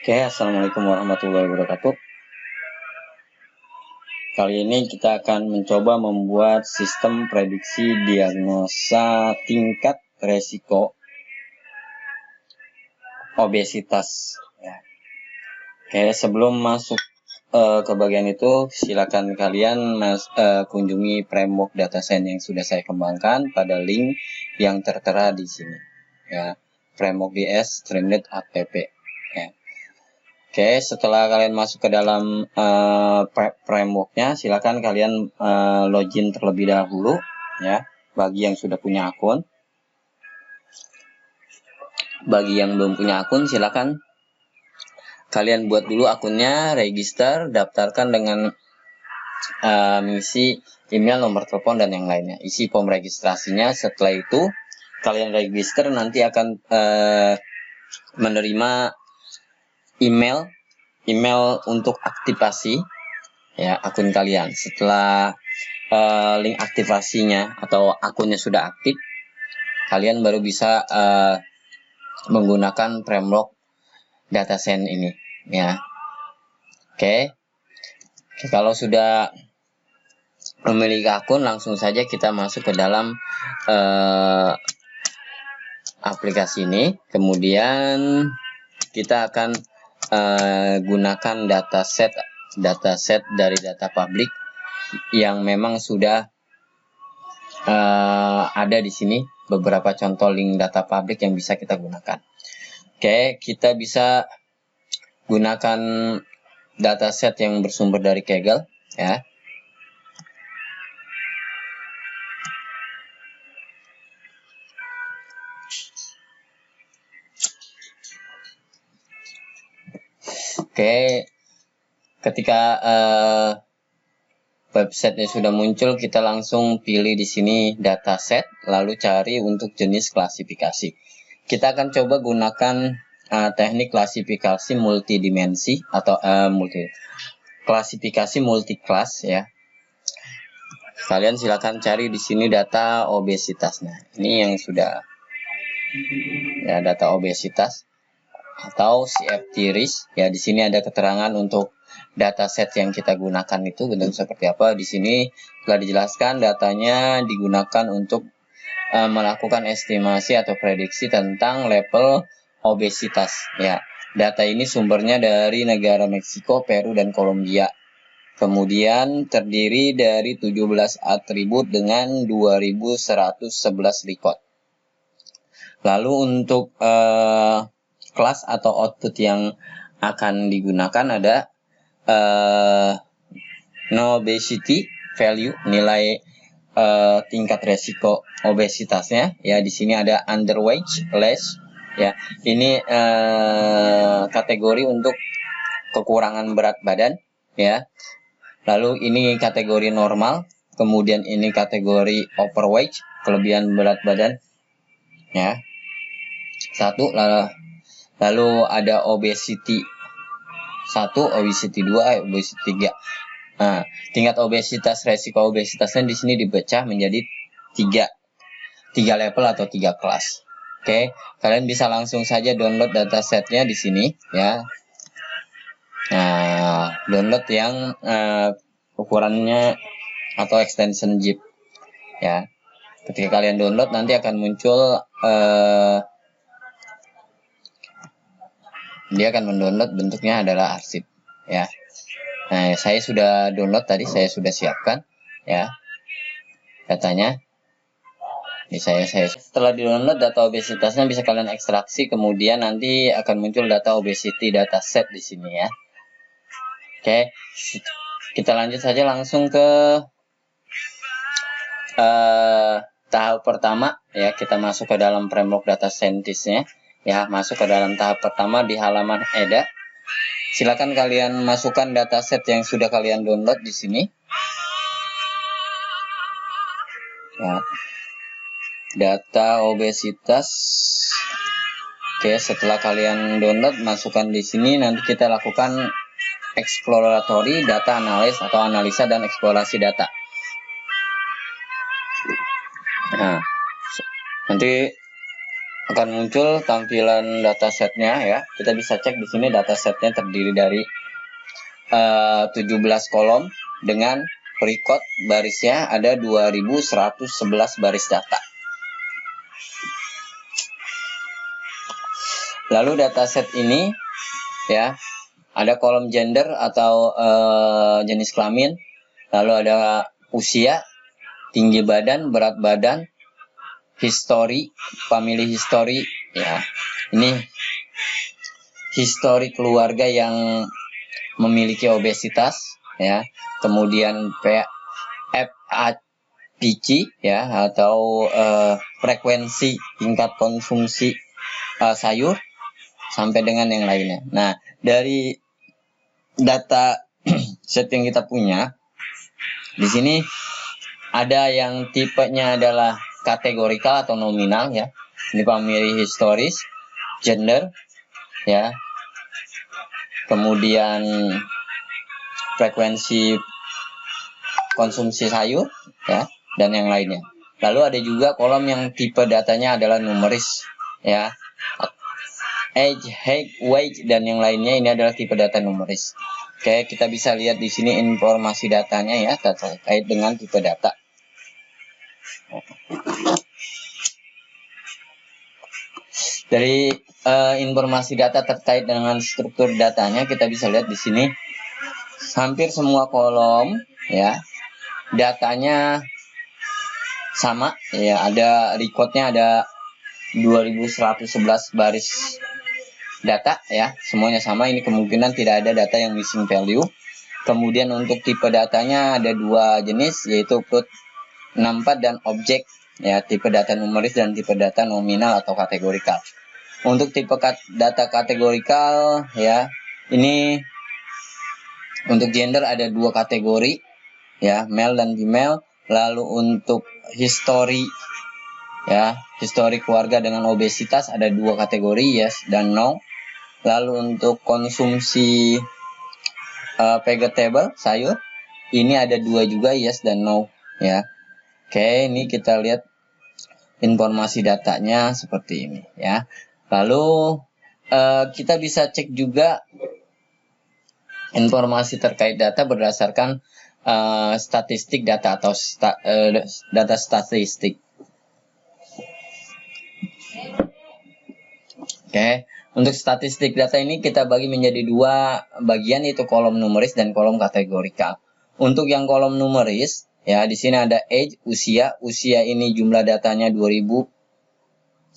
Oke, assalamualaikum warahmatullahi wabarakatuh. Kali ini kita akan mencoba membuat sistem prediksi diagnosa tingkat resiko obesitas. Ya. Oke, sebelum masuk ke bagian itu, silakan kalian kunjungi framework data science yang sudah saya kembangkan pada link yang tertera di sini. Ya, framework DS Streamlit app. Ya. Oke, setelah kalian masuk ke dalam frameworknya, silakan kalian login terlebih dahulu, ya. Bagi yang sudah punya akun, bagi yang belum punya akun, silakan kalian buat dulu akunnya, register, daftarkan dengan mengisi email, nomor telepon dan yang lainnya. Isi form registrasinya. Setelah itu, kalian register, nanti akan menerima email untuk aktivasi ya akun kalian. Setelah link aktivasinya atau akunnya sudah aktif, kalian baru bisa menggunakan framework data science ini ya. Oke, kalau sudah memiliki akun, langsung saja kita masuk ke dalam aplikasi ini. Kemudian kita akan gunakan dataset dari data publik yang memang sudah ada di sini, beberapa contoh link data publik yang bisa kita gunakan. Oke, kita bisa gunakan dataset yang bersumber dari Kaggle ya. Oke, ketika websitenya sudah muncul, kita langsung pilih di sini dataset, lalu cari untuk jenis klasifikasi. Kita akan coba gunakan teknik klasifikasi multidimensi atau klasifikasi multiclass ya. Kalian silakan cari di sini data obesitas. Nah, ini yang sudah ya, data obesitas atau CFT risk ya. Di sini ada keterangan untuk dataset yang kita gunakan itu bentuk seperti apa. Di sini telah dijelaskan datanya digunakan untuk melakukan estimasi atau prediksi tentang level obesitas ya. Data ini sumbernya dari negara Meksiko, Peru dan Kolombia. Kemudian terdiri dari 17 atribut dengan 2111 record. Lalu untuk kelas atau output yang akan digunakan ada no obesity value, nilai tingkat resiko obesitasnya ya. Di sini ada underweight, less ya. Ini kategori untuk kekurangan berat badan ya. Lalu ini kategori normal, kemudian ini kategori overweight, kelebihan berat badan ya. Satu, lalu ada obesity 1, obesity 2, obesity 3. Nah, tingkat obesitas, resiko obesitasnya di sini dipecah menjadi 3 level atau 3 kelas. Oke, kalian bisa langsung saja download datasetnya di sini ya. Nah, download yang ukurannya atau extension zip ya. Ketika kalian download, nanti akan muncul dia akan mendownload, bentuknya adalah arsip ya. Nah, saya sudah download tadi, saya sudah siapkan ya datanya. Ini saya setelah di-download data obesitasnya bisa kalian ekstraksi, kemudian nanti akan muncul data obesity dataset di sini ya. Oke, kita lanjut saja langsung ke tahap pertama ya. Kita masuk ke dalam framework data scientist-nya ya. Masuk ke dalam tahap pertama di halaman EDA. Silakan kalian masukkan dataset yang sudah kalian download di sini ya. Data obesitas. Oke, setelah kalian download, masukkan di sini. Nanti kita lakukan exploratory data analysis atau analisa dan eksplorasi data. Nah, nanti akan muncul tampilan datasetnya ya. Kita bisa cek di sini datasetnya terdiri dari 17 kolom dengan record barisnya ada 2111 baris data. Lalu dataset ini ya ada kolom gender atau jenis kelamin, lalu ada usia, tinggi badan, berat badan, history, family history ya. Ini history keluarga yang memiliki obesitas ya. Kemudian FAPC ya atau frekuensi tingkat konsumsi sayur sampai dengan yang lainnya. Nah, dari data set yang kita punya di sini ada yang tipenya adalah kategorikal atau nominal ya. Ini family historis, gender ya. Kemudian frekuensi konsumsi sayur ya dan yang lainnya. Lalu ada juga kolom yang tipe datanya adalah numeris ya. Age, height, weight dan yang lainnya ini adalah tipe data numeris. Oke, kita bisa lihat di sini informasi datanya ya terkait dengan tipe data. Dari informasi data terkait dengan struktur datanya kita bisa lihat di sini hampir semua kolom ya datanya sama ya, ada recordnya ada 2111 baris data ya, semuanya sama. Ini kemungkinan tidak ada data yang missing value. Kemudian untuk tipe datanya ada dua jenis yaitu float 64 dan objek ya, tipe data numeris dan tipe data nominal atau kategorikal. Untuk tipe data kategorikal ya, ini untuk gender ada dua kategori ya, male dan female. Lalu untuk history ya, history keluarga dengan obesitas ada dua kategori, yes dan no. Lalu untuk konsumsi vegetable sayur ini ada dua juga, yes dan no ya. Oke, ini kita lihat informasi datanya seperti ini ya. Lalu kita bisa cek juga informasi terkait data berdasarkan statistik data atau data statistik. Oke, untuk statistik data ini kita bagi menjadi dua bagian yaitu kolom numeris dan kolom kategorikal. Untuk yang kolom numeris ya, di sini ada age, usia. Usia ini jumlah datanya 2111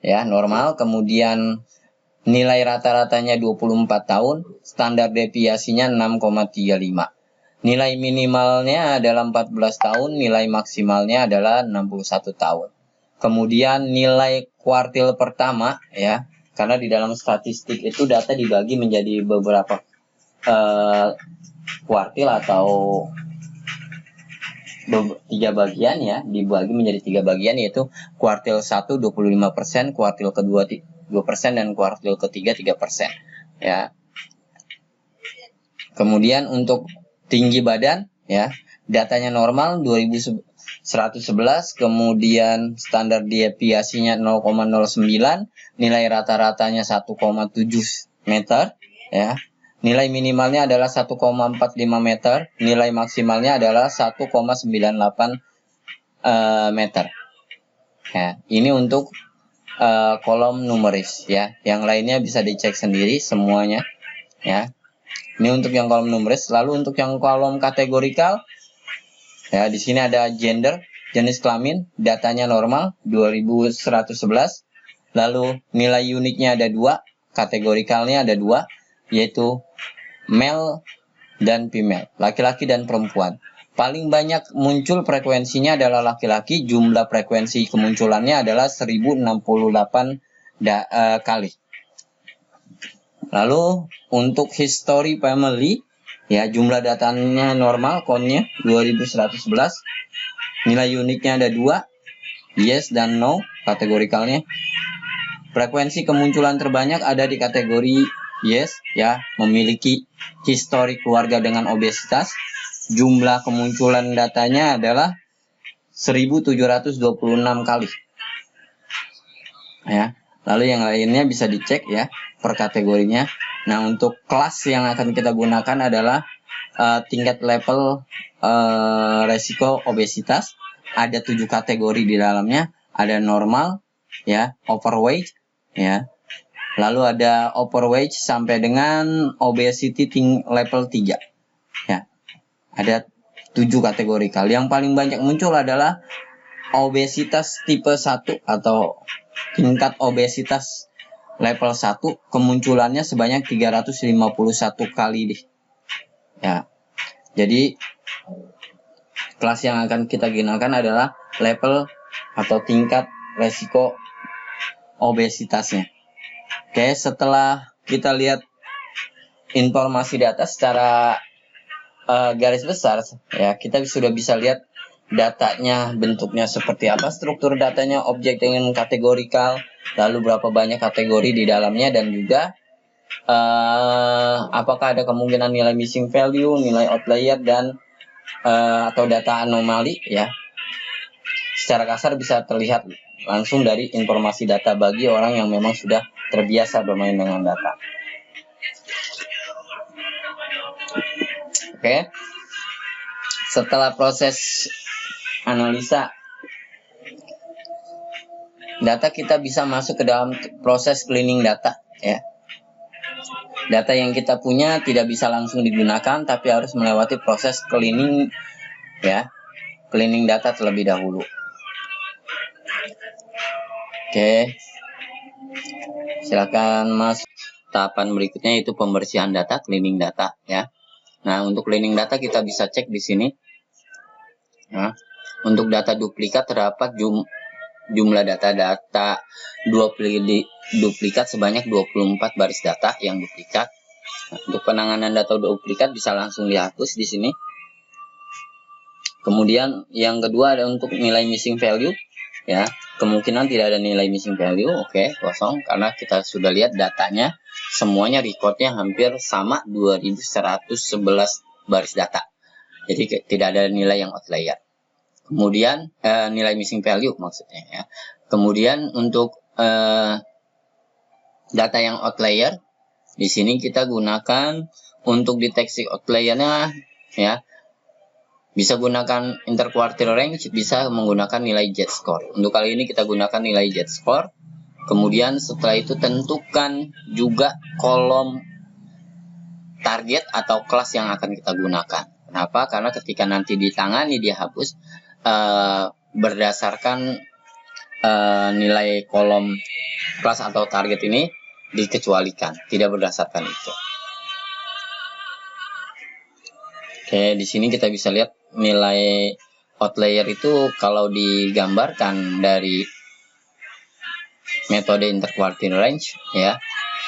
ya, normal. Kemudian nilai rata-ratanya 24 tahun, standar deviasinya 6,35. Nilai minimalnya adalah 14 tahun, nilai maksimalnya adalah 61 tahun. Kemudian nilai kuartil pertama ya, karena di dalam statistik itu data dibagi menjadi beberapa kuartil atau tiga bagian ya, dibagi menjadi tiga bagian yaitu kuartil 1 25%, kuartil kedua 2% dan kuartil ketiga 3% ya. Kemudian untuk tinggi badan ya, datanya normal 2111, kemudian standar deviasinya 0,09, nilai rata-ratanya 1,7 meter ya. Nilai minimalnya adalah 1,45 meter, nilai maksimalnya adalah 1,98 meter. Ya, ini untuk kolom numeris ya. Yang lainnya bisa dicek sendiri semuanya ya. Ini untuk yang kolom numeris. Lalu untuk yang kolom kategorikal ya, di sini ada gender, jenis kelamin, datanya normal 2111. Lalu nilai uniknya ada dua, kategorikalnya ada dua, yaitu male dan female, laki-laki dan perempuan. Paling banyak muncul frekuensinya adalah laki-laki, jumlah frekuensi kemunculannya adalah 1068 kali. Lalu untuk history family ya, jumlah datanya normal, countnya 2111. Nilai uniknya ada dua, yes dan no kategorikalnya. Frekuensi kemunculan terbanyak ada di kategori yes ya, memiliki histori keluarga dengan obesitas. Jumlah kemunculan datanya adalah 1726 kali. ya. Lalu yang lainnya bisa dicek ya per kategorinya. Nah, untuk kelas yang akan kita gunakan adalah tingkat level resiko obesitas. Ada 7 kategori di dalamnya. Ada normal, ya, overweight, ya. Lalu ada overweight sampai dengan obesity level 3. Ya. Ada 7 kategori. Yang paling banyak muncul adalah obesitas tipe 1 atau tingkat obesitas level 1, kemunculannya sebanyak 351 kali deh. Ya. Jadi kelas yang akan kita gunakan adalah level atau tingkat resiko obesitasnya. Oke, setelah kita lihat informasi data secara garis besar, ya, kita sudah bisa lihat datanya bentuknya seperti apa, struktur datanya, objek dengan kategorikal, lalu berapa banyak kategori di dalamnya, dan juga apakah ada kemungkinan nilai missing value, nilai outlier, dan atau data anomali, ya. Secara kasar bisa terlihat langsung dari informasi data bagi orang yang memang sudah terbiasa bermain dengan data. Oke. Setelah proses analisa data, kita bisa masuk ke dalam proses cleaning data, ya. Data yang kita punya tidak bisa langsung digunakan, tapi harus melewati proses cleaning, ya. Cleaning data terlebih dahulu. Oke. Silakan masuk tahapan berikutnya, yaitu pembersihan data, cleaning data, ya. Nah, untuk cleaning data kita bisa cek di sini. Nah, untuk data duplikat terdapat jumlah data duplikat sebanyak 24 baris data yang duplikat. Nah, untuk penanganan data duplikat bisa langsung dihapus di sini. Kemudian yang kedua ada untuk nilai missing value, ya. Kemungkinan tidak ada nilai missing value, oke, kosong, karena kita sudah lihat datanya semuanya recordnya hampir sama, 2111 baris data. Jadi tidak ada nilai yang outlier. Kemudian nilai missing value maksudnya, ya. Kemudian untuk data yang outlier, di sini kita gunakan untuk deteksi outliernya, ya. Bisa gunakan interquartile range, bisa menggunakan nilai z-score. Untuk kali ini kita gunakan nilai z-score. Kemudian setelah itu tentukan juga kolom target atau kelas yang akan kita gunakan. Kenapa? Karena ketika nanti ditangani dia hapus, berdasarkan nilai kolom kelas atau target ini dikecualikan, tidak berdasarkan itu. Oke, di sini kita bisa lihat nilai outlier itu kalau digambarkan dari metode interquartile range, ya.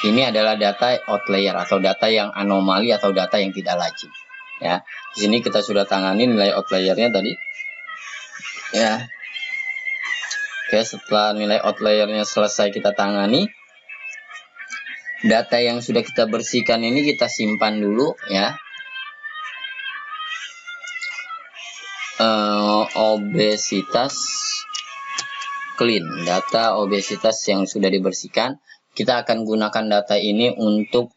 Ini adalah data outlier atau data yang anomali atau data yang tidak lazim, ya. Di sini kita sudah tangani nilai outliernya tadi, ya. Oke, setelah nilai outliernya selesai kita tangani, data yang sudah kita bersihkan ini kita simpan dulu, ya. Obesitas clean, data obesitas yang sudah dibersihkan. Kita akan gunakan data ini untuk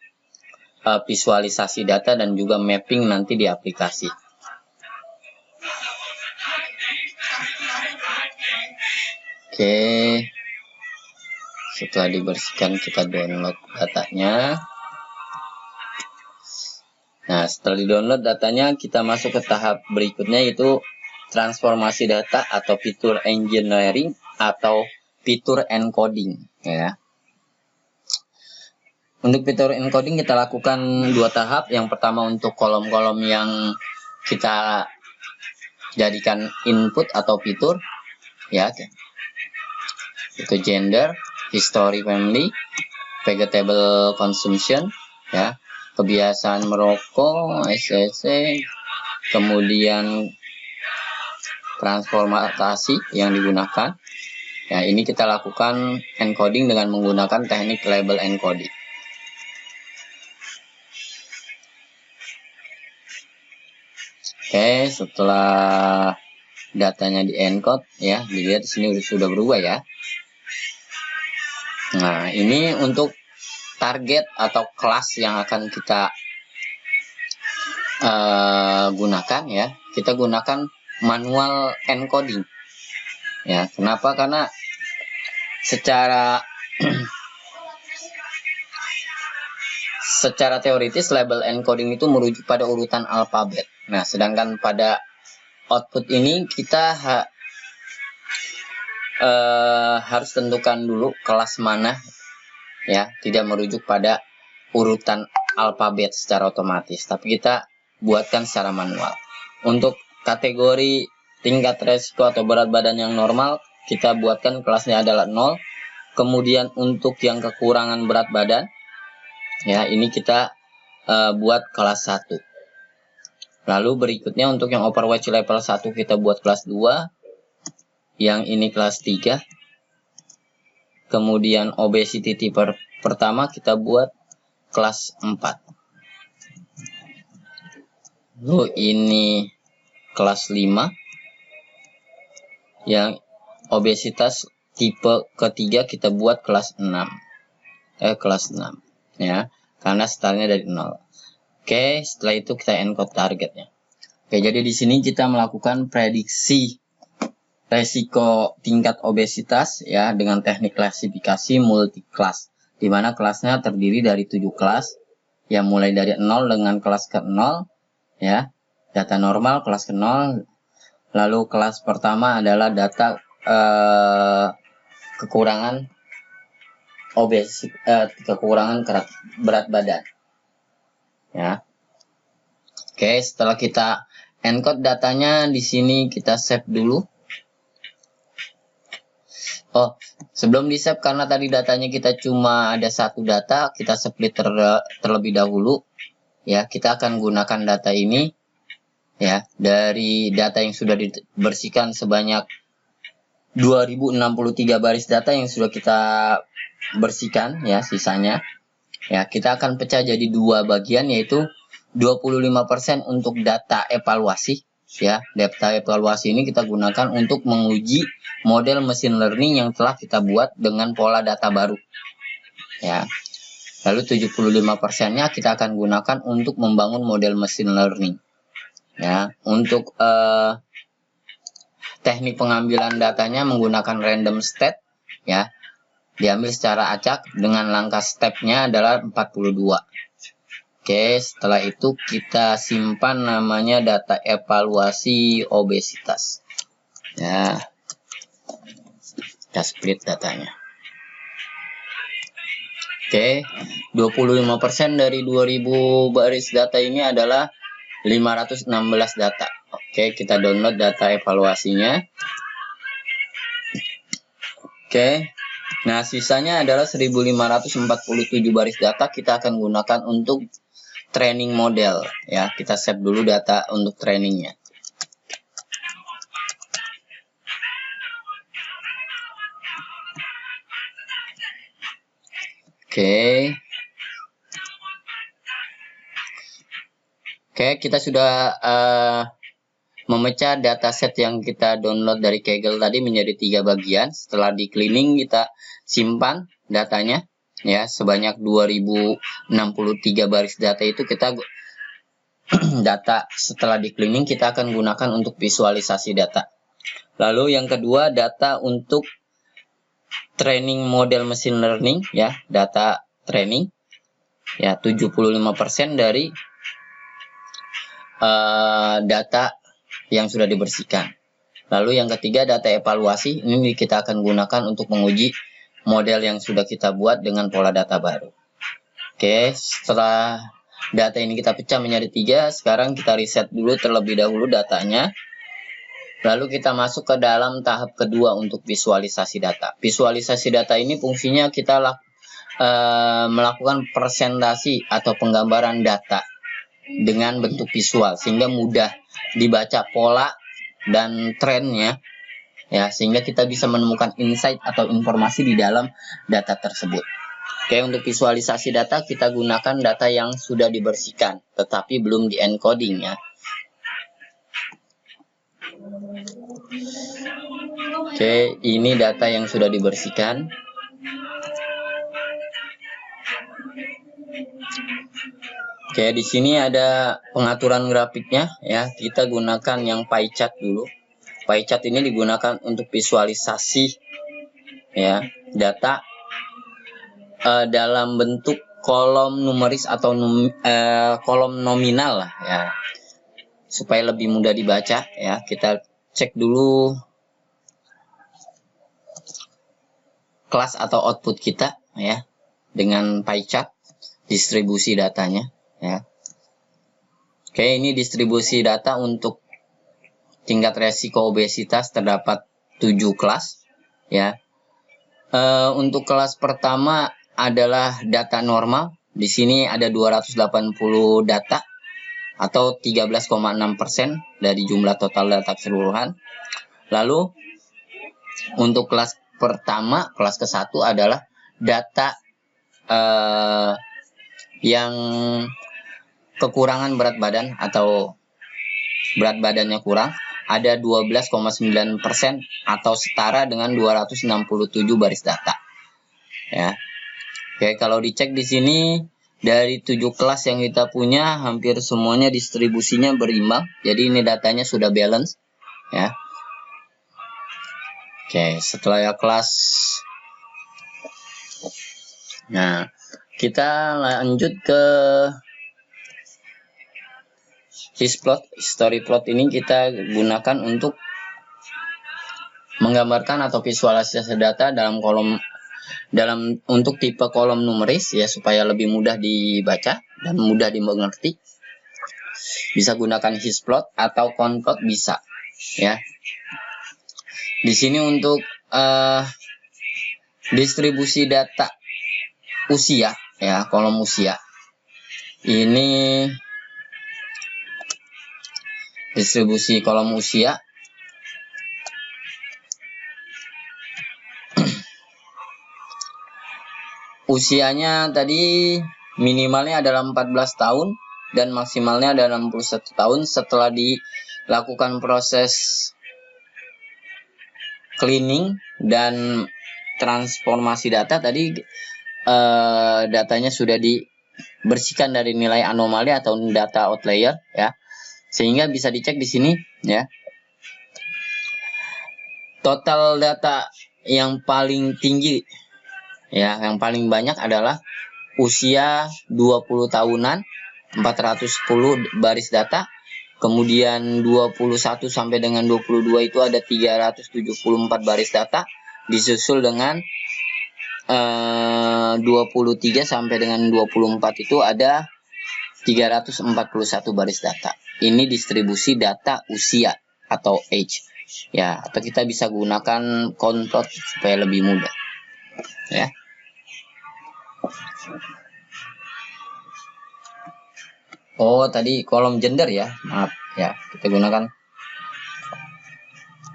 visualisasi data dan juga mapping nanti di aplikasi. Oke, setelah dibersihkan kita download datanya. Nah, setelah di-download datanya, kita masuk ke tahap berikutnya, yaitu transformasi data atau fitur engineering atau fitur encoding, ya. Untuk fitur encoding kita lakukan 2 tahap. Yang pertama untuk kolom-kolom yang kita jadikan input atau fitur, ya. Itu gender, history family, vegetable consumption, ya. Kebiasaan merokok, SSC, kemudian transformasi yang digunakan. Ya, ini kita lakukan encoding dengan menggunakan teknik label encoding. Oke, setelah datanya di encode, ya, dilihat di sini sudah berubah, ya. Nah, ini untuk target atau kelas yang akan kita gunakan ya. Kita gunakan manual encoding. Ya, kenapa? Karena secara secara teoritis label encoding itu merujuk pada urutan alfabet. Nah, sedangkan pada output ini kita harus tentukan dulu kelas mana ya, tidak merujuk pada urutan alfabet secara otomatis, tapi kita buatkan secara manual. Untuk kategori tingkat resiko atau berat badan yang normal, kita buatkan kelasnya adalah 0. Kemudian untuk yang kekurangan berat badan, ya ini kita buat kelas 1. Lalu berikutnya untuk yang overweight level 1 kita buat kelas 2. Yang ini kelas 3. Kemudian obesity tipe pertama kita buat kelas 4. Lalu ini kelas 5. Yang obesitas tipe ketiga kita buat kelas 6. Kelas 6 ya, karena startnya dari 0. Oke, setelah itu kita encode targetnya. Oke, jadi di sini kita melakukan prediksi resiko tingkat obesitas ya dengan teknik klasifikasi multi kelas, di mana kelasnya terdiri dari 7 kelas yang mulai dari 0 dengan kelas ke 0 ya, data normal kelas ke 0. Lalu kelas pertama adalah data kekurangan kekurangan berat badan ya. Oke, setelah kita encode datanya di sini kita save dulu. Oh, sebelum di save, karena tadi datanya kita cuma ada satu data, kita split terlebih dahulu ya. Kita akan gunakan data ini ya, dari data yang sudah dibersihkan sebanyak 2063 baris data yang sudah kita bersihkan ya, sisanya ya kita akan pecah jadi 2 bagian, yaitu 25% untuk data evaluasi ya. Data evaluasi ini kita gunakan untuk menguji model machine learning yang telah kita buat dengan pola data baru ya. Lalu 75%-nya kita akan gunakan untuk membangun model machine learning ya. Untuk teknik pengambilan datanya menggunakan random state ya, diambil secara acak dengan langkah stepnya adalah 42. Oke, setelah itu kita simpan namanya data evaluasi obesitas ya, kita split datanya. Oke, 25% dari 2000 baris data ini adalah 516 data. Oke, kita download data evaluasinya. Oke, nah sisanya adalah 1547 baris data kita akan gunakan untuk training model ya. Kita save dulu data untuk trainingnya. Oke, kita sudah memecah dataset yang kita download dari Kaggle tadi menjadi 3 bagian. Setelah di cleaning kita simpan datanya ya, sebanyak 2063 baris data itu kita data setelah di cleaning kita akan gunakan untuk visualisasi data. Lalu yang kedua, data untuk training model machine learning ya, data training ya, 75% dari data yang sudah dibersihkan. Lalu yang ketiga, data evaluasi. Ini kita akan gunakan untuk menguji model yang sudah kita buat dengan pola data baru. Oke, setelah data ini kita pecah menjadi 3, sekarang kita reset dulu terlebih dahulu datanya. Lalu kita masuk ke dalam tahap kedua untuk visualisasi data. Visualisasi data ini fungsinya kita melakukan presentasi atau penggambaran data dengan bentuk visual sehingga mudah dibaca pola dan trennya ya, sehingga kita bisa menemukan insight atau informasi di dalam data tersebut. Oke, untuk visualisasi data kita gunakan data yang sudah dibersihkan tetapi belum di encoding ya. Oke, ini data yang sudah dibersihkan. Oke, di sini ada pengaturan grafiknya ya. Kita gunakan yang pie chart dulu. Pie chart ini digunakan untuk visualisasi ya data dalam bentuk kolom numeris atau kolom nominal lah ya. Supaya lebih mudah dibaca ya. Kita cek dulu kelas atau output kita ya dengan pie chart distribusi datanya ya. Oke, ini distribusi data untuk tingkat resiko obesitas terdapat 7 kelas ya. Untuk kelas pertama adalah data normal. Di sini ada 280 data atau 13,6% dari jumlah total data keseluruhan. Lalu untuk kelas pertama, kelas ke-1 adalah data yang kekurangan berat badan atau berat badannya kurang, ada 12,9% atau setara dengan 267 baris data. Ya. Oke, kalau dicek di sini dari 7 kelas yang kita punya hampir semuanya distribusinya berimbang. Jadi ini datanya sudah balance ya. Oke, setelah ya kelas. Nah, kita lanjut ke history plot ini kita gunakan untuk menggambarkan atau visualisasi data untuk tipe kolom numeris ya supaya lebih mudah dibaca dan mudah dimengerti. Bisa gunakan hisplot atau conplot bisa ya. Di sini untuk distribusi data usia ya, kolom usia. Ini distribusi kolom usia. Usianya tadi minimalnya adalah 14 tahun dan maksimalnya adalah 61 tahun. Setelah dilakukan proses cleaning dan transformasi data tadi datanya sudah dibersihkan dari nilai anomali atau data outlier ya. Sehingga bisa dicek di sini ya. Total data yang paling tinggi ya, yang paling banyak adalah usia 20 tahunan 410 baris data. Kemudian 21 sampai dengan 22 itu ada 374 baris data. Disusul dengan 23 sampai dengan 24 itu ada 341 baris data. Ini distribusi data usia atau age ya, atau kita bisa gunakan conplot supaya lebih mudah ya. Oh, tadi kolom gender ya, maaf ya, kita gunakan.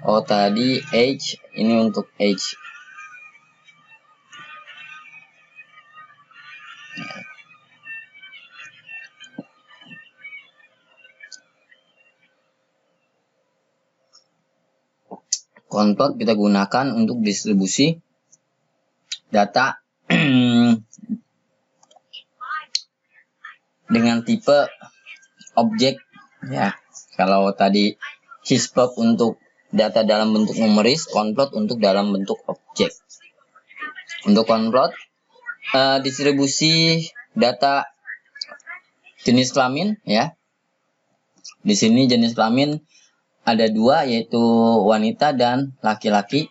Oh, tadi age, ini untuk age. Conplot kita gunakan untuk distribusi data dengan tipe objek ya. Kalau tadi hisplot untuk data dalam bentuk numeris, conplot untuk dalam bentuk objek. Untuk conplot distribusi data jenis kelamin ya. Di sini jenis kelamin ada 2, yaitu wanita dan laki-laki.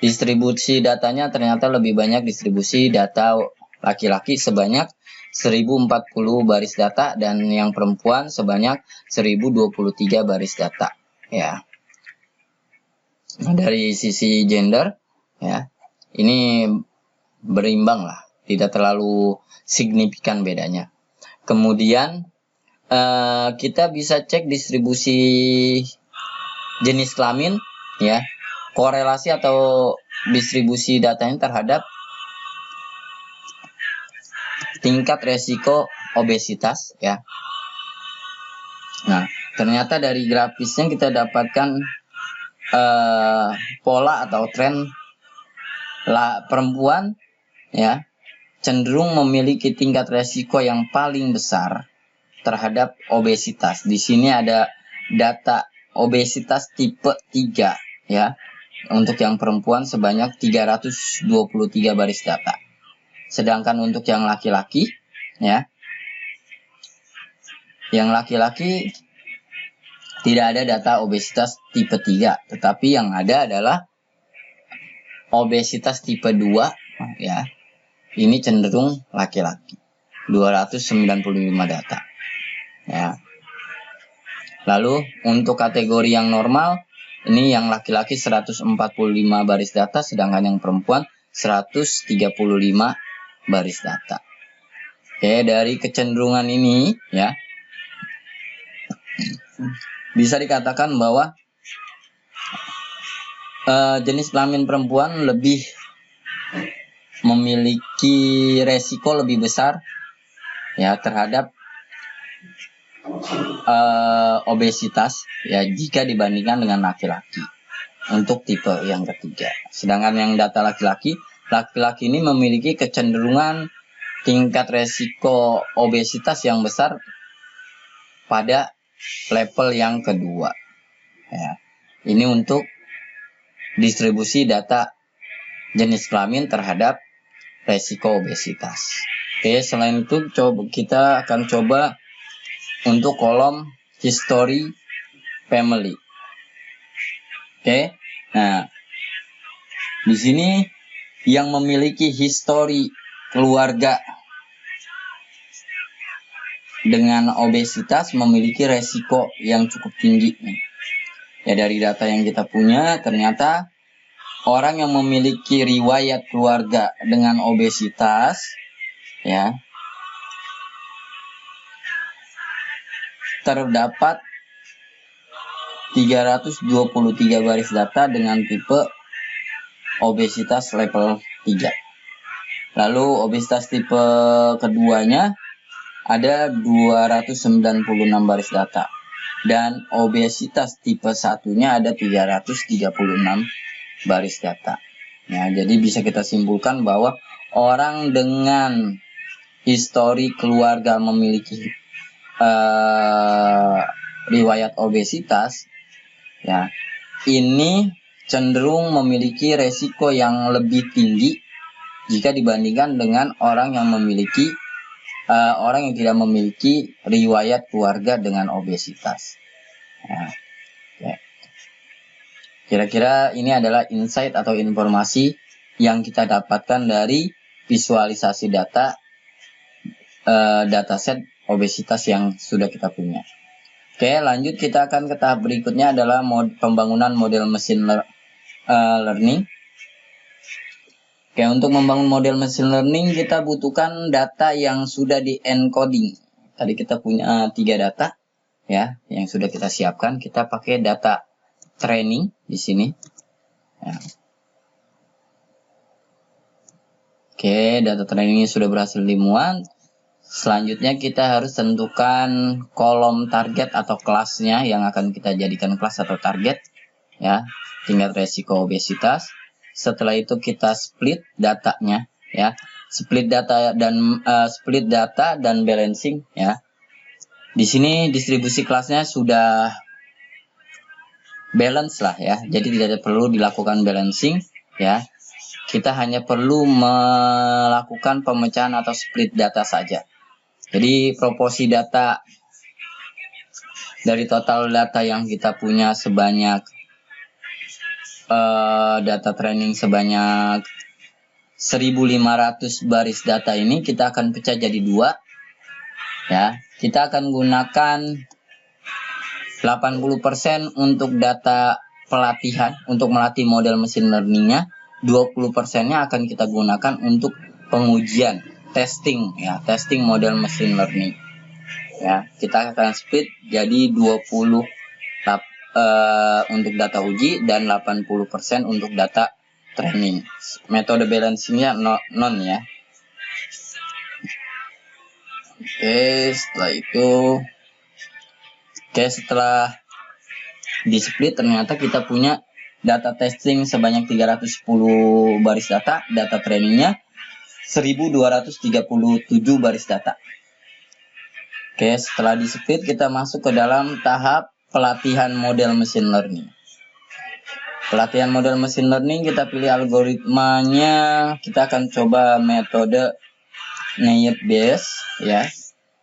Distribusi datanya ternyata lebih banyak distribusi data laki-laki sebanyak 1040 baris data dan yang perempuan sebanyak 1023 baris data ya. Nah, dari sisi gender ya, ini berimbang lah, tidak terlalu signifikan bedanya. Kemudian kita bisa cek distribusi jenis kelamin ya, korelasi atau distribusi datanya terhadap tingkat resiko obesitas ya. Nah, ternyata dari grafisnya kita dapatkan pola atau tren perempuan ya cenderung memiliki tingkat resiko yang paling besar terhadap obesitas. Di sini ada data obesitas tipe 3 ya. Untuk yang perempuan sebanyak 323 baris data. Sedangkan untuk yang laki-laki ya. Yang laki-laki tidak ada data obesitas tipe 3, tetapi yang ada adalah obesitas tipe 2 ya. Ini cenderung laki-laki. 295 data. Ya. Lalu untuk kategori yang normal, ini yang laki-laki 145 baris data, sedangkan yang perempuan 135 baris data. Oke, dari kecenderungan ini ya, bisa dikatakan bahwa jenis kelamin perempuan lebih memiliki resiko lebih besar ya terhadap obesitas ya jika dibandingkan dengan laki-laki untuk tipe yang ketiga. Sedangkan yang data laki-laki ini memiliki kecenderungan tingkat resiko obesitas yang besar pada level yang kedua. Ya. Ini untuk distribusi data jenis kelamin terhadap resiko obesitas. Oke, selain itu kita akan coba untuk kolom history family. Oke. Nah, di sini yang memiliki histori keluarga dengan obesitas memiliki resiko yang cukup tinggi. Ya, dari data yang kita punya ternyata orang yang memiliki riwayat keluarga dengan obesitas ya terdapat 323 baris data dengan tipe obesitas level 3. Lalu obesitas tipe keduanya ada 296 baris data. Dan obesitas tipe satunya ada 336 baris data. Nah, jadi bisa kita simpulkan bahwa orang dengan histori keluarga memiliki riwayat obesitas ya ini cenderung memiliki resiko yang lebih tinggi jika dibandingkan dengan orang yang memiliki orang yang tidak memiliki riwayat keluarga dengan obesitas. Nah, ya. Kira-kira ini adalah insight atau informasi yang kita dapatkan dari visualisasi data dataset obesitas yang sudah kita punya. Oke, lanjut kita akan ke tahap berikutnya adalah pembangunan model machine learning. Oke, untuk membangun model machine learning kita butuhkan data yang sudah di encoding. Tadi kita punya 3 data ya yang sudah kita siapkan. Kita pakai data training di sini. Ya. Oke, data trainingnya sudah berhasil dimuat. Selanjutnya kita harus tentukan kolom target atau kelasnya yang akan kita jadikan kelas atau target ya, tingkat resiko obesitas. Setelah itu kita split datanya ya, split data dan balancing ya. Di sini distribusi kelasnya sudah balance lah ya, jadi tidak perlu dilakukan balancing ya. Kita hanya perlu melakukan pemecahan atau split data saja. Jadi proporsi data dari total data yang kita punya sebanyak data training sebanyak 1500 baris data ini kita akan pecah jadi 2 ya. Kita akan gunakan 80% untuk data pelatihan untuk melatih model machine learningnya, 20%-nya akan kita gunakan untuk pengujian testing ya, testing model machine learning ya. Kita akan split jadi 20 untuk data uji dan 80% untuk data training. Metode balancingnya non ya. Oke, setelah di split ternyata kita punya data testing sebanyak 310 baris data, data trainingnya 1237 baris data. Oke, setelah di speed kita masuk ke dalam tahap pelatihan model machine learning. Pelatihan model machine learning, kita pilih algoritmanya, kita akan coba metode Naive Bayes ya.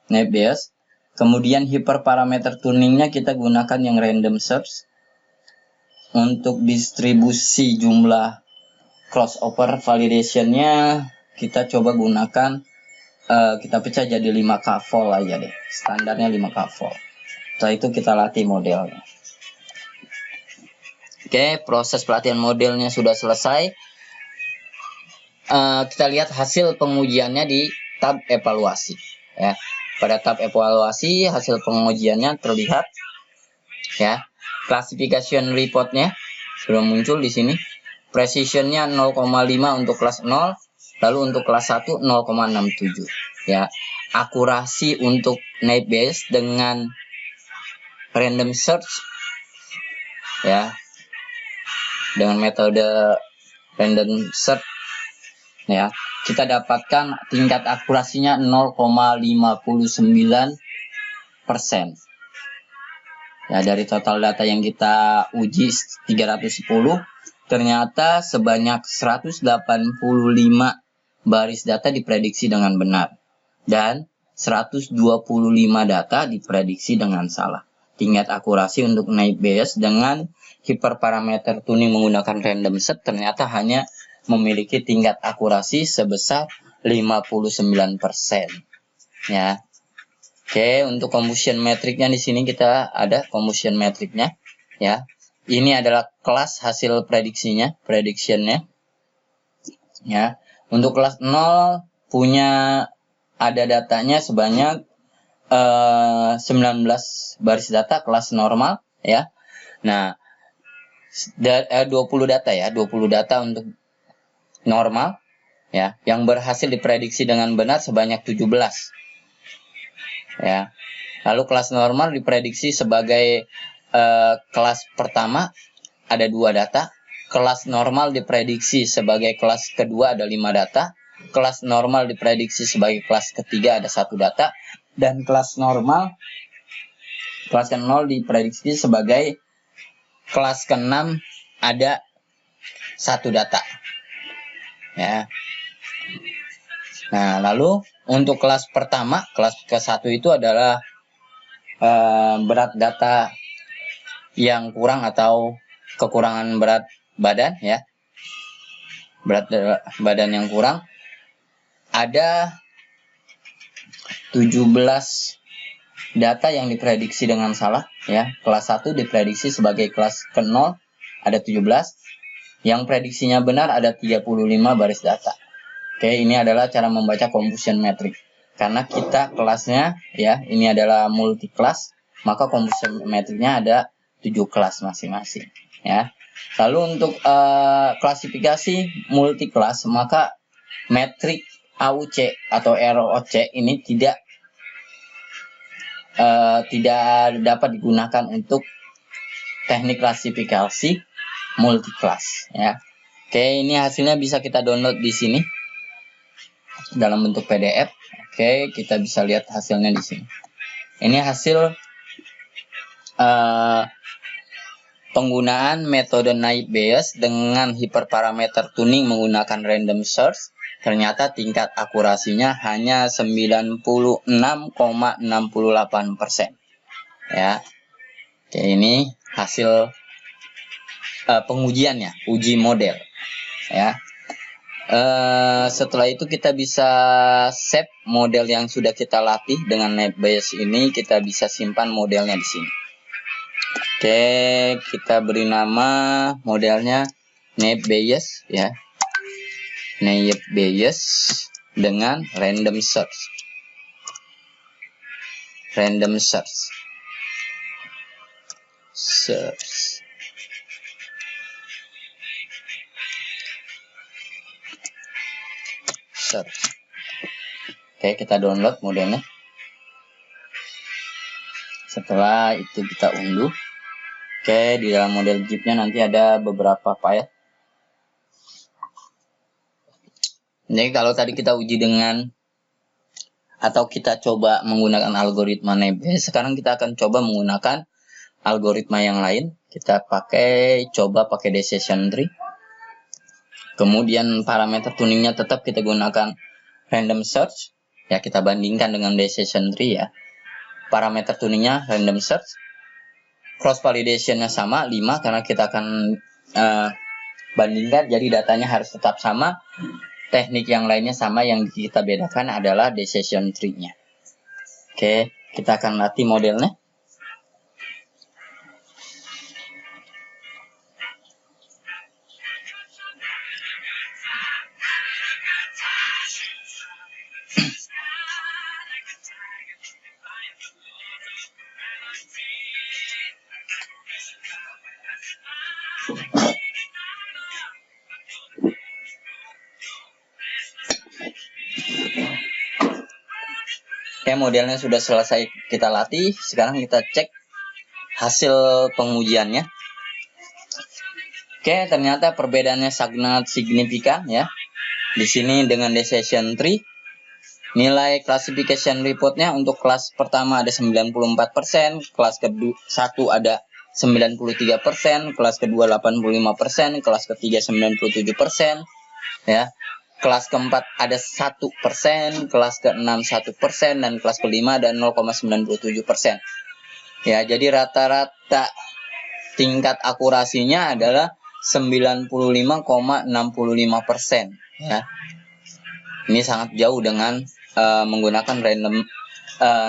Naive Bayes. Kemudian hiperparameter tuningnya kita gunakan yang random search. Untuk distribusi jumlah crossover validationnya kita coba gunakan kita pecah jadi 5K vol aja deh. Standarnya 5K vol. Setelah itu kita latih modelnya. Oke, proses pelatihan modelnya sudah selesai. Kita lihat hasil pengujiannya di tab evaluasi. Ya, pada tab evaluasi hasil pengujiannya terlihat. Ya, classification reportnya sudah muncul di sini. Precisionnya 0,5 untuk kelas 0. Lalu untuk kelas 1 0,67 ya. Akurasi untuk Naive Bayes dengan random search ya. Dengan metode random search ya, kita dapatkan tingkat akurasinya 0,59%. Ya, dari total data yang kita uji 310, ternyata sebanyak 185 baris data diprediksi dengan benar dan 125 data diprediksi dengan salah. Tingkat akurasi untuk Naive Bayes dengan hiperparameter tuning menggunakan random search ternyata hanya memiliki tingkat akurasi sebesar 59%. Ya. Oke, untuk confusion metricnya di sini kita ada confusion metricnya ya. Ini adalah kelas hasil predictionnya. Ya. Untuk kelas 0 punya ada datanya sebanyak 19 baris data kelas normal ya. Nah, 20 data ya, 20 data untuk normal ya, yang berhasil diprediksi dengan benar sebanyak 17. Ya. Lalu kelas normal diprediksi sebagai kelas pertama ada 2 data. Kelas normal diprediksi sebagai kelas kedua ada 5 data. Kelas normal diprediksi sebagai kelas ketiga ada 1 data. Dan kelas normal, kelas ke-0 diprediksi sebagai kelas ke-6 ada 1 data. Ya. Nah, lalu untuk kelas pertama, kelas ke-1 itu adalah berat data yang kurang atau kekurangan berat badan ya. Berat badan yang kurang. Ada 17 data yang diprediksi dengan salah ya. Kelas 1 diprediksi sebagai kelas ke-0 ada 17. Yang prediksinya benar ada 35 baris data. Oke, ini adalah cara membaca confusion metric. Karena kita kelasnya ya, ini adalah multi kelas, maka confusion metricnya ada 7 kelas masing-masing ya. Lalu untuk klasifikasi multi kelas, maka metrik AUC atau ROC ini tidak dapat digunakan untuk teknik klasifikasi multi kelas ya. Oke, ini hasilnya bisa kita download di sini dalam bentuk PDF. Oke, kita bisa lihat hasilnya di sini. Ini hasil penggunaan metode Naive Bayes dengan hiperparameter tuning menggunakan random search. Ternyata tingkat akurasinya hanya 96,68%. Ya. Oke, ini hasil pengujiannya, uji model. Ya. Setelah itu kita bisa save model yang sudah kita latih dengan Naive Bayes ini, kita bisa simpan modelnya di sini. Oke, kita beri nama modelnya Naive Bayes ya. Naive Bayes dengan random search. Random search. Search. Oke, kita download modelnya. Setelah itu kita unduh. Oke, di dalam model zip-nya nanti ada beberapa file. Jadi kalau tadi kita uji dengan atau kita coba menggunakan algoritma Nebes, sekarang kita akan coba menggunakan algoritma yang lain. Kita coba pakai decision tree. Kemudian parameter tuningnya tetap kita gunakan random search. Ya, kita bandingkan dengan decision tree ya. Parameter tuningnya random search. Cross validationnya sama 5 karena kita akan bandingkan, jadi datanya harus tetap sama. Teknik yang lainnya sama, yang kita bedakan adalah decision tree-nya. Oke, kita akan latih modelnya. Oke, modelnya sudah selesai kita latih. Sekarang kita cek hasil pengujiannya. Oke, ternyata perbedaannya sangat signifikan ya. Di sini dengan decision tree, nilai classification reportnya untuk kelas pertama ada 94%, kelas kedua 1 ada 93%, kelas kedua 85%, kelas ketiga 97%, ya. Kelas keempat ada 1%, kelas keenam 1%, dan kelas kelima ada 0,97%. Ya, jadi rata-rata tingkat akurasinya adalah 95,65%. Ya, ini sangat jauh dengan menggunakan random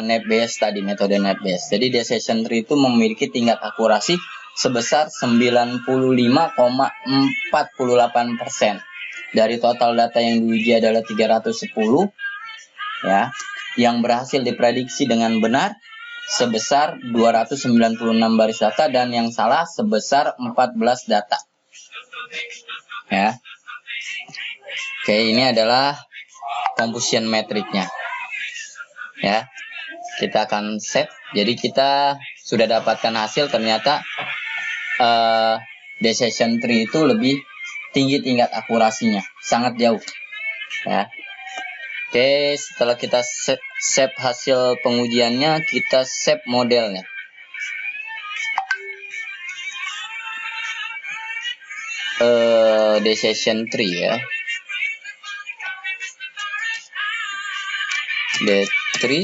net-based tadi, metode net-based. Jadi decision tree itu memiliki tingkat akurasi sebesar 95,48%. Dari total data yang diuji adalah 310, ya, yang berhasil diprediksi dengan benar sebesar 296 baris data, dan yang salah sebesar 14 data. Ya. Oke, ini adalah computation metricnya. Ya. Kita akan save. Jadi kita sudah dapatkan hasil, ternyata decision tree itu lebih tinggi tingkat akurasinya, sangat jauh ya. Oke, setelah kita save hasil pengujiannya, kita save modelnya. Decision tree ya, D3.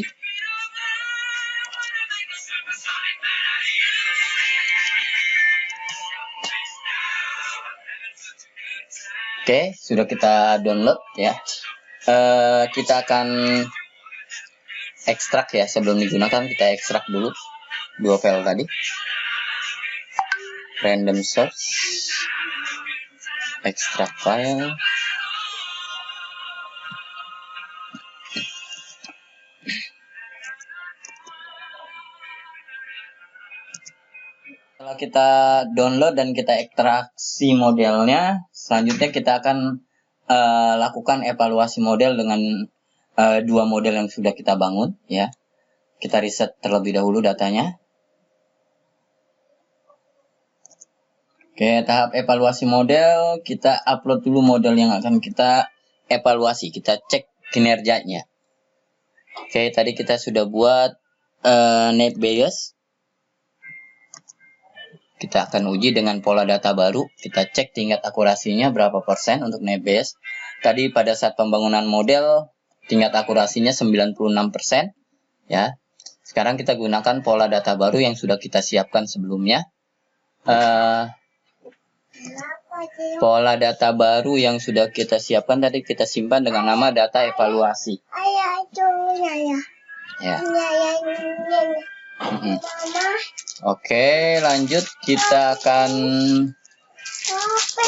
Oke, sudah kita download ya. Kita akan ekstrak ya, sebelum digunakan kita ekstrak dulu dua file tadi. Random search, ekstrak file. Setelah kita download dan kita ekstraksi modelnya, selanjutnya kita akan lakukan evaluasi model dengan dua model yang sudah kita bangun ya. Kita riset terlebih dahulu datanya. Oke, tahap evaluasi model, kita upload dulu model yang akan kita evaluasi, kita cek kinerjanya. Oke, tadi kita sudah buat net bias. Kita akan uji dengan pola data baru. Kita cek tingkat akurasinya berapa persen untuk net bias. Tadi pada saat pembangunan model tingkat akurasinya 96%. Ya. Sekarang kita gunakan pola data baru yang sudah kita siapkan sebelumnya. Pola data baru yang sudah kita siapkan tadi kita simpan dengan nama data evaluasi. Ya. Oke, lanjut kita akan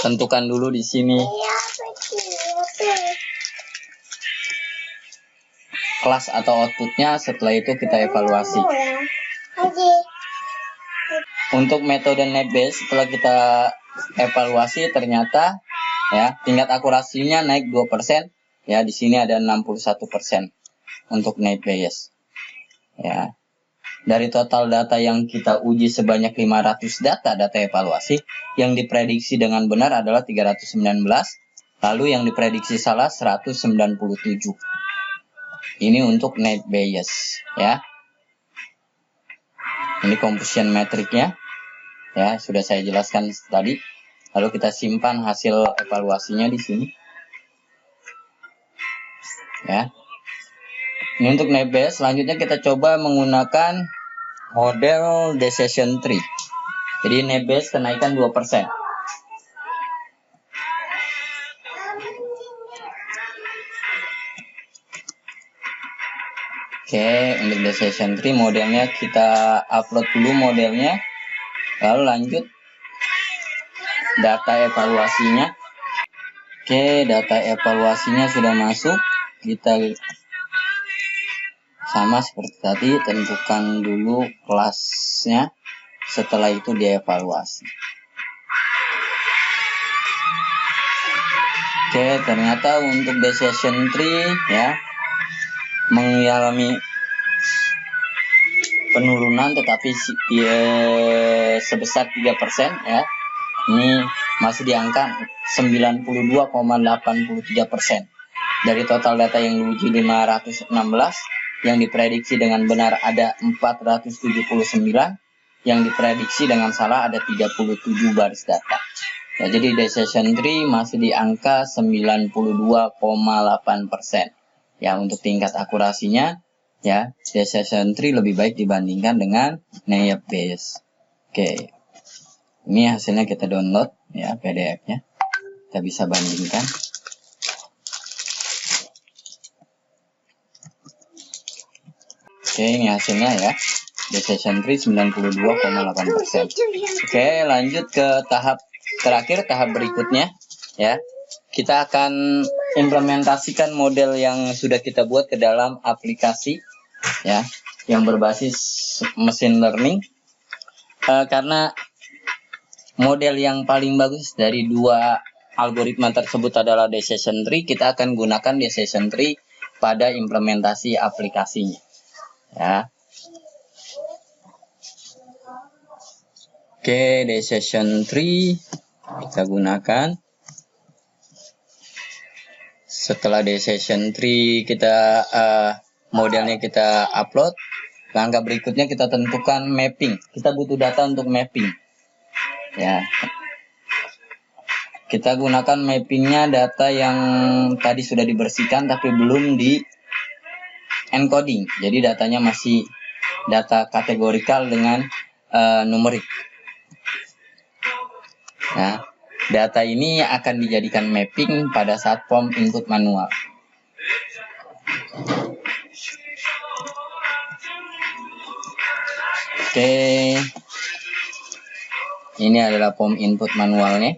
tentukan dulu di sini kelas atau outputnya. Setelah itu kita evaluasi. Untuk metode net-based, setelah kita evaluasi ternyata ya tingkat akurasinya naik 2%. Ya, di sini ada 61% untuk net-based. Ya. Dari total data yang kita uji sebanyak 500 data evaluasi, yang diprediksi dengan benar adalah 319, Lalu yang diprediksi salah 197. Ini untuk net bias ya. Ini composition metricnya ya, sudah saya jelaskan tadi. Lalu kita simpan hasil evaluasinya di sini. Ya. Ini untuk net bias. Selanjutnya kita coba menggunakan model decision tree. Jadi net bias kenaikan 2%. Oke, untuk decision tree modelnya kita upload dulu modelnya. Lalu lanjut data evaluasinya. Oke, data evaluasinya sudah masuk. Kita sama seperti tadi, tentukan dulu kelasnya. Setelah itu dievaluasi. Oke, ternyata untuk decision tree ya mengalami penurunan tetapi sebesar 3% ya. Ini masih di angka 92,83%. Dari total data yang diuji 516, yang diprediksi dengan benar ada 479, yang diprediksi dengan salah ada 37 baris data. Ya, jadi decision tree masih di angka 92,8%. Ya, untuk tingkat akurasinya ya, decision tree lebih baik dibandingkan dengan net bias. Oke. Ini hasilnya kita download ya, PDF-nya. Kita bisa bandingkan. Oke, ini hasilnya ya. Decision tree 92,8%. Oke, lanjut ke tahap terakhir, tahap berikutnya ya. Kita akan implementasikan model yang sudah kita buat ke dalam aplikasi ya, yang berbasis machine learning. Karena model yang paling bagus dari dua algoritma tersebut adalah decision tree, kita akan gunakan decision tree pada implementasi aplikasinya ya. Oke, decision tree kita gunakan. Setelah decision tree kita modelnya kita upload, langkah berikutnya kita tentukan mapping. Kita butuh data untuk mapping ya. Kita gunakan mappingnya data yang tadi sudah dibersihkan tapi belum di encoding. Jadi datanya masih data kategorikal dengan numerik. Nah, data ini akan dijadikan mapping pada saat form input manual. Oke, ini adalah form input manualnya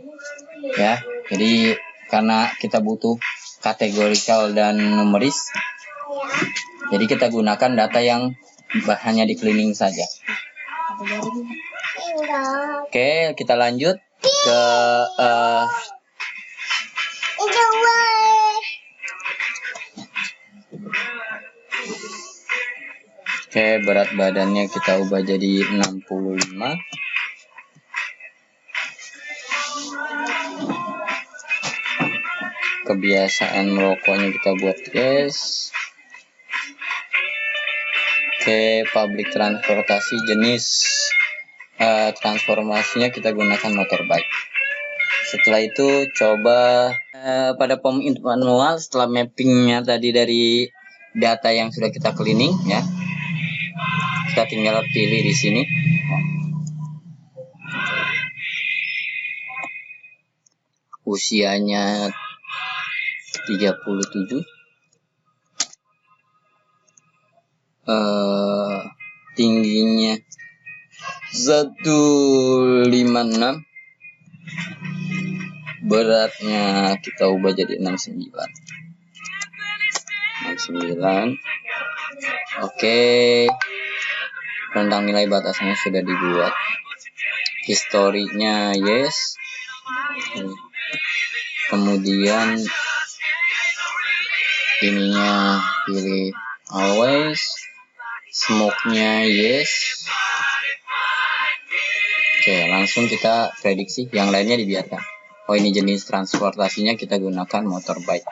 ya. Jadi karena kita butuh kategorikal dan numeris, jadi kita gunakan data yang hanya di cleaning saja. Oke, kita lanjut ke berat badannya kita ubah jadi 65. Kebiasaan merokoknya kita buat yes. Oke, public transportasi jenis transformasinya kita gunakan motorbike. Setelah itu coba pada form input manual, setelah mappingnya tadi dari data yang sudah kita cleaning ya, kita tinggal pilih di sini. Usianya 37. Tingginya 156. Beratnya kita ubah jadi 69. Oke. Rentang nilai batasannya sudah dibuat. Historinya yes. Kemudian ininya pilih always. Smoke-nya yes. Oke, langsung kita prediksi, yang lainnya dibiarkan. Oh, ini jenis transportasinya kita gunakan motorbike.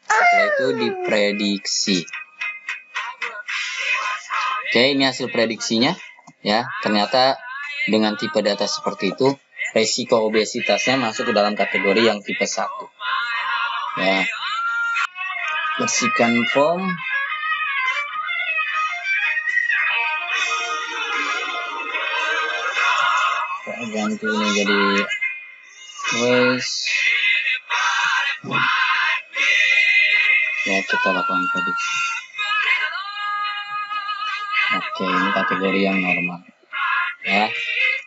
Setelah itu diprediksi. Oke, ini hasil prediksinya ya. Ternyata dengan tipe data seperti itu, resiko obesitasnya masuk ke dalam kategori yang tipe 1. Ya. Bersihkan form. Kita ganti ini jadi waste. Ya, kita lakukan prediksi. Oke, ini kategori yang normal. Ya.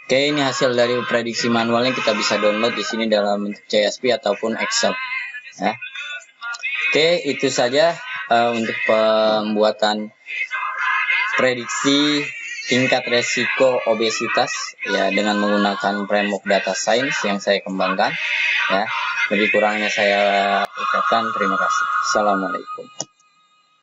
Oke, ini hasil dari prediksi manualnya, kita bisa download di sini dalam bentuk CSV ataupun Excel. Ya. Oke, itu saja untuk pembuatan prediksi tingkat resiko obesitas ya dengan menggunakan framework data science yang saya kembangkan. Ya, lebih kurangnya saya ucapkan terima kasih. Assalamualaikum.